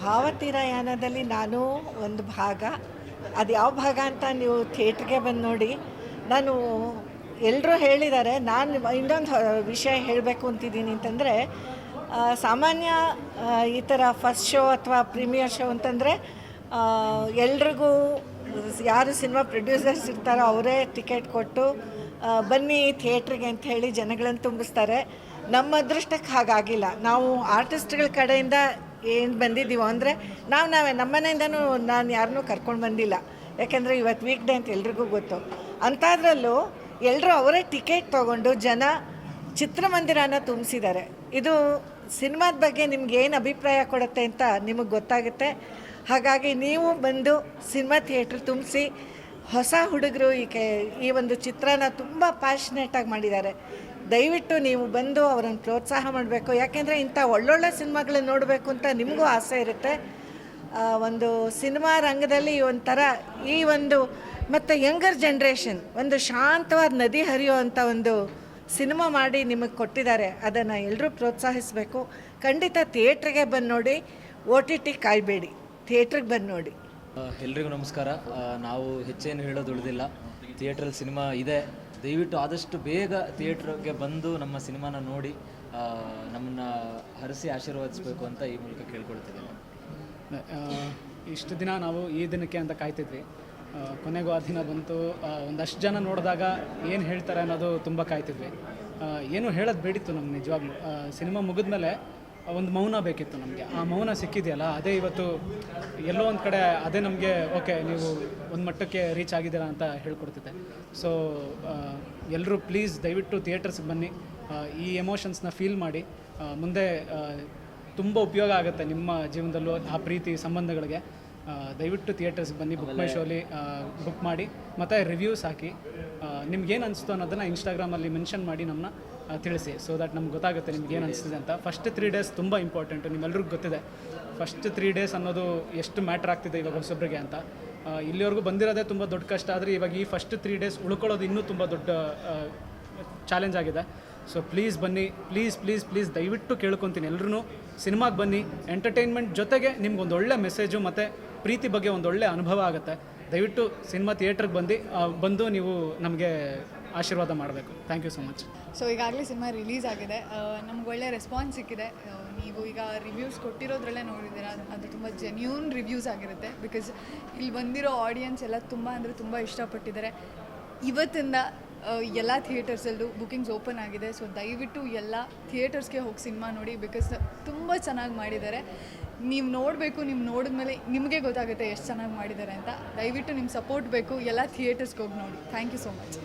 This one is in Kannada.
ಭಾವತೀರಯಾನದಲ್ಲಿ ನಾನು ಒಂದು ಭಾಗ. ಅದು ಯಾವ ಭಾಗ ಅಂತ ನೀವು ಥಿಯೇಟ್ರಿಗೆ ಬಂದು ನೋಡಿ. ನಾನು ಎಲ್ಲರೂ ಹೇಳಿದ್ದಾರೆ. ನಾನು ಇನ್ನೊಂದು ವಿಷಯ ಹೇಳಬೇಕು ಅಂತಿದ್ದೀನಿ ಅಂತಂದರೆ, ಸಾಮಾನ್ಯ ಈ ಥರ ಫಸ್ಟ್ ಶೋ ಅಥವಾ ಪ್ರೀಮಿಯರ್ ಶೋ ಅಂತಂದರೆ ಎಲ್ರಿಗೂ ಯಾರು ಸಿನಿಮಾ ಪ್ರೊಡ್ಯೂಸರ್ಸ್ ಇರ್ತಾರೋ ಅವರೇ ಟಿಕೆಟ್ ಕೊಟ್ಟು ಬನ್ನಿ ಥಿಯೇಟ್ರಿಗೆ ಅಂತ ಹೇಳಿ ಜನಗಳನ್ನು ತುಂಬಿಸ್ತಾರೆ. ನಮ್ಮ ಅದೃಷ್ಟಕ್ಕೆ ಹಾಗಾಗಿಲ್ಲ. ನಾವು ಆರ್ಟಿಸ್ಟ್ಗಳ ಕಡೆಯಿಂದ ಏನು ಬಂದಿದ್ದೀವೋ ಅಂದರೆ ನಾವೇ ನಮ್ಮ ಮನೆಯಿಂದನೂ ನಾನು ಯಾರನ್ನೂ ಕರ್ಕೊಂಡು ಬಂದಿಲ್ಲ. ಯಾಕೆಂದರೆ ಇವತ್ತು ವೀಕ್ ಡೇ ಅಂತ ಎಲ್ರಿಗೂ ಗೊತ್ತು. ಅಂಥದ್ರಲ್ಲೂ ಎಲ್ಲರೂ ಅವರೇ ಟಿಕೆಟ್ ತೊಗೊಂಡು ಜನ ಚಿತ್ರಮಂದಿರನ ತುಂಬಿಸಿದ್ದಾರೆ. ಇದು ಸಿನಿಮಾದ ಬಗ್ಗೆ ನಿಮ್ಗೆ ಏನು ಅಭಿಪ್ರಾಯ ಕೊಡುತ್ತೆ ಅಂತ ನಿಮಗೆ ಗೊತ್ತಾಗುತ್ತೆ. ಹಾಗಾಗಿ ನೀವು ಬಂದು ಸಿನಿಮಾ ಥಿಯೇಟ್ರ್ ತುಂಬಿಸಿ. ಹೊಸ ಹುಡುಗರು ಈ ಒಂದು ಚಿತ್ರನ ತುಂಬ ಪ್ಯಾಷನೇಟಾಗಿ ಮಾಡಿದ್ದಾರೆ. ದಯವಿಟ್ಟು ನೀವು ಬಂದು ಅವರನ್ನು ಪ್ರೋತ್ಸಾಹ ಮಾಡಬೇಕು. ಯಾಕೆಂದರೆ ಇಂಥ ಒಳ್ಳೊಳ್ಳೆ ಸಿನಿಮಾಗಳನ್ನ ನೋಡಬೇಕು ಅಂತ ನಿಮಗೂ ಆಸೆ ಇರುತ್ತೆ. ಒಂದು ಸಿನಿಮಾ ರಂಗದಲ್ಲಿ ಒಂಥರ ಈ ಒಂದು ಮತ್ತು ಯಂಗರ್ ಜನ್ರೇಷನ್ ಒಂದು ಶಾಂತವಾದ ನದಿ ಹರಿಯುವಂಥ ಒಂದು ಸಿನಿಮಾ ಮಾಡಿ ನಿಮಗೆ ಕೊಟ್ಟಿದ್ದಾರೆ. ಅದನ್ನು ಎಲ್ಲರೂ ಪ್ರೋತ್ಸಾಹಿಸಬೇಕು. ಖಂಡಿತ ಥಿಯೇಟ್ರಿಗೆ ಬಂದು ನೋಡಿ, OTT ಕಾಯಬೇಡಿ, ಥಿಯೇಟ್ರಿಗೆ ಬಂದು ನೋಡಿ. ಎಲ್ರಿಗೂ ನಮಸ್ಕಾರ. ನಾವು ಹೆಚ್ಚೇನು ಹೇಳೋದು ಉಳಿದಿಲ್ಲ. ಥಿಯೇಟ್ರಲ್ಲಿ ಸಿನಿಮಾ ಇದೆ. ದಯವಿಟ್ಟು ಆದಷ್ಟು ಬೇಗ ಥಿಯೇಟ್ರಿಗೆ ಬಂದು ನಮ್ಮ ಸಿನಿಮಾನ ನೋಡಿ ನಮ್ಮನ್ನು ಹರಿಸಿ ಆಶೀರ್ವದಿಸಬೇಕು ಅಂತ ಈ ಮೂಲಕ ಕೇಳ್ಕೊಳ್ತಿದ್ದೇನೆ. ಇಷ್ಟು ದಿನ ನಾವು ಈ ದಿನಕ್ಕೆ ಅಂತ ಕಾಯ್ತಿದ್ವಿ. ಕೊನೆಗೂ ಆ ದಿನ ಬಂತು. ಒಂದಷ್ಟು ಜನ ನೋಡಿದಾಗ ಏನು ಹೇಳ್ತಾರೆ ಅನ್ನೋದು ತುಂಬ ಕಾಯ್ತಿದ್ವಿ. ಏನು ಹೇಳೋದು ಬೇಡಿತ್ತು ನಮ್ಗೆ ನಿಜವಾಗ್ಲೂ. ಸಿನಿಮಾ ಮುಗಿದ್ಮೇಲೆ ಒಂದು ಮೌನ ಬೇಕಿತ್ತು ನಮಗೆ. ಆ ಮೌನ ಸಿಕ್ಕಿದೆಯಲ್ಲ, ಅದೇ ಇವತ್ತು ಎಲ್ಲೋ ಒಂದು ಕಡೆ ಅದೇ ನಮಗೆ ಓಕೆ, ನೀವು ಒಂದು ಮಟ್ಟಕ್ಕೆ ರೀಚ್ ಆಗಿದ್ದೀರಾ ಅಂತ ಹೇಳ್ಕೊಡ್ತಿದ್ದೆ. ಸೊ ಎಲ್ಲರೂ ಪ್ಲೀಸ್ ದಯವಿಟ್ಟು ಥಿಯೇಟರ್ಸ್ಗೆ ಬನ್ನಿ. ಈ ಎಮೋಷನ್ಸ್ನ ಫೀಲ್ ಮಾಡಿ. ಮುಂದೆ ತುಂಬ ಉಪಯೋಗ ಆಗುತ್ತೆ ನಿಮ್ಮ ಜೀವನದಲ್ಲೂ ಆ ಪ್ರೀತಿ ಸಂಬಂಧಗಳಿಗೆ. ದಯವಿಟ್ಟು ಥಿಯೇಟರ್ಸ್ಗೆ ಬನ್ನಿ. ಬುಕ್ ಮೈ ಶೋಲಿ ಬುಕ್ ಮಾಡಿ ಮತ್ತು ರಿವ್ಯೂಸ್ ಹಾಕಿ. ನಿಮ್ಗೇನು ಅನಿಸ್ತು ಅನ್ನೋದನ್ನು ಇನ್ಸ್ಟಾಗ್ರಾಮಲ್ಲಿ ಮೆನ್ಷನ್ ಮಾಡಿ ನಮ್ಮನ್ನ ತಿಳಿಸಿ. ಸೊ ದಟ್ ನಮ್ಗೆ ಗೊತ್ತಾಗುತ್ತೆ ನಿಮ್ಗೇನು ಅನಿಸ್ತಿದೆ ಅಂತ. ಫಸ್ಟ್ 3 ಡೇಸ್ ತುಂಬ ಇಂಪಾರ್ಟೆಂಟು. ನಿಮ್ಮೆಲ್ರಿಗೂ ಗೊತ್ತಿದೆ ಫಸ್ಟ್ 3 ಡೇಸ್ ಅನ್ನೋದು ಎಷ್ಟು ಮ್ಯಾಟ್ರ್ ಆಗ್ತಿದೆ ಇವಾಗ ಹೊಸೊಬ್ಬರಿಗೆ ಅಂತ. ಇಲ್ಲಿವರೆಗೂ ಬಂದಿರೋದೇ ತುಂಬ ದೊಡ್ಡ ಕಷ್ಟ. ಆದರೆ ಇವಾಗ ಈ ಫಸ್ಟ್ 3 ಡೇಸ್ ಉಳ್ಕೊಳ್ಳೋದು ಇನ್ನೂ ತುಂಬ ದೊಡ್ಡ ಚಾಲೆಂಜ್ ಆಗಿದೆ. ಸೊ ಪ್ಲೀಸ್ ಬನ್ನಿ, ಪ್ಲೀಸ್ ಪ್ಲೀಸ್ ಪ್ಲೀಸ್ ದಯವಿಟ್ಟು ಕೇಳ್ಕೊತೀನಿ. ಎಲ್ಲರೂ ಸಿನಿಮಾಗೆ ಬನ್ನಿ. ಎಂಟರ್ಟೈನ್ಮೆಂಟ್ ಜೊತೆಗೆ ನಿಮ್ಗೊಂದು ಒಳ್ಳೆ ಮೆಸೇಜು ಮತ್ತು ಪ್ರೀತಿ ಬಗ್ಗೆ ಒಂದು ಒಳ್ಳೆ ಅನುಭವ ಆಗುತ್ತೆ. ದಯವಿಟ್ಟು ಸಿನಿಮಾ ಥಿಯೇಟ್ರಿಗೆ ಬಂದು ನೀವು ನಮಗೆ ಆಶೀರ್ವಾದ ಮಾಡಬೇಕು. Thank you so much. So ಈಗಾಗಲೇ ಸಿನಿಮಾ ರಿಲೀಸ್ ಆಗಿದೆ. ನಮ್ಗೆ ಒಳ್ಳೆ ರೆಸ್ಪಾನ್ಸ್ ಸಿಕ್ಕಿದೆ. ನೀವು ಈಗ ರಿವ್ಯೂಸ್ ಕೊಟ್ಟಿರೋದ್ರಲ್ಲೇ ನೋಡಿದ್ದೀರಾ, ಅದು ತುಂಬ ಜೆನ್ಯೂನ್ ರಿವ್ಯೂಸ್ ಆಗಿರುತ್ತೆ. ಬಿಕಾಸ್ ಇಲ್ಲಿ ಬಂದಿರೋ ಆಡಿಯನ್ಸ್ ಎಲ್ಲ ತುಂಬ ಅಂದರೆ ತುಂಬ ಇಷ್ಟಪಟ್ಟಿದ್ದಾರೆ. ಇವತ್ತಿಂದ ಎಲ್ಲ ಥಿಯೇಟರ್ಸಲ್ಲೂ ಬುಕಿಂಗ್ಸ್ ಓಪನ್ ಆಗಿದೆ. ಸೊ ದಯವಿಟ್ಟು ಎಲ್ಲ ಥಿಯೇಟರ್ಸ್ಗೆ ಹೋಗಿ ಸಿನಿಮಾ ನೋಡಿ. ಬಿಕಾಸ್ ತುಂಬ ಚೆನ್ನಾಗಿ ಮಾಡಿದ್ದಾರೆ. ನೀವು ನೋಡಬೇಕು. ನೀವು ನೋಡಿದ್ಮೇಲೆ ನಿಮಗೆ ಗೊತ್ತಾಗುತ್ತೆ ಎಷ್ಟು ಚೆನ್ನಾಗಿ ಮಾಡಿದ್ದಾರೆ ಅಂತ. ದಯವಿಟ್ಟು ನಿಮ್ಮ ಸಪೋರ್ಟ್ ಬೇಕು. ಎಲ್ಲ ಥಿಯೇಟರ್ಸ್ಗೆ ಹೋಗಿ ನೋಡಿ. Thank you so much.